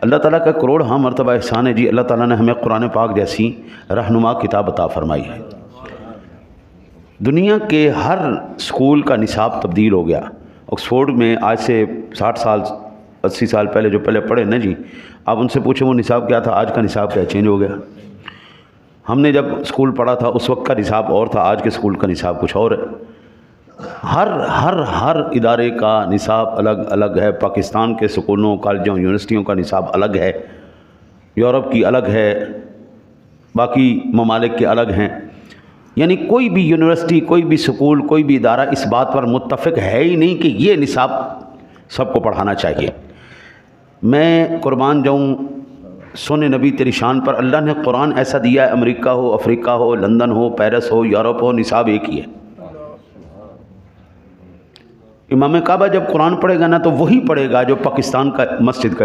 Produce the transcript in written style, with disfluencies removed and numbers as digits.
اللہ تعالیٰ کا کروڑ ہاں مرتبہ احسان ہے جی، اللہ تعالیٰ نے ہمیں قرآن پاک جیسی رہنما کتاب عطا فرمائی ہے۔ دنیا کے ہر سکول کا نصاب تبدیل ہو گیا۔ آکسفورڈ میں آج سے 60 سال 80 سال پہلے جو پہلے پڑھے نا جی، آپ ان سے پوچھیں وہ نصاب کیا تھا، آج کا نصاب کیا چینج ہو گیا۔ ہم نے جب اسکول پڑھا تھا اس وقت کا نصاب اور تھا، آج کے اسکول کا نصاب کچھ اور ہے۔ ہر ادارے کا نصاب الگ الگ ہے۔ پاکستان کے سکولوں، کالجوں، یونیورسٹیوں کا نصاب الگ ہے، یورپ کی الگ ہے، باقی ممالک کے الگ ہیں۔ یعنی کوئی بھی یونیورسٹی، کوئی بھی سکول، کوئی بھی ادارہ اس بات پر متفق ہے ہی نہیں کہ یہ نصاب سب کو پڑھانا چاہیے۔ میں قربان جاؤں سونے نبی تیری شان پر، اللہ نے قرآن ایسا دیا ہے، امریکہ ہو، افریقہ ہو، لندن ہو، پیرس ہو، یورپ ہو، نصاب ایک ہی ہے۔ امام کعبہ جب قرآن پڑھے گا نا تو وہی پڑھے گا جو پاکستان کا مسجد کا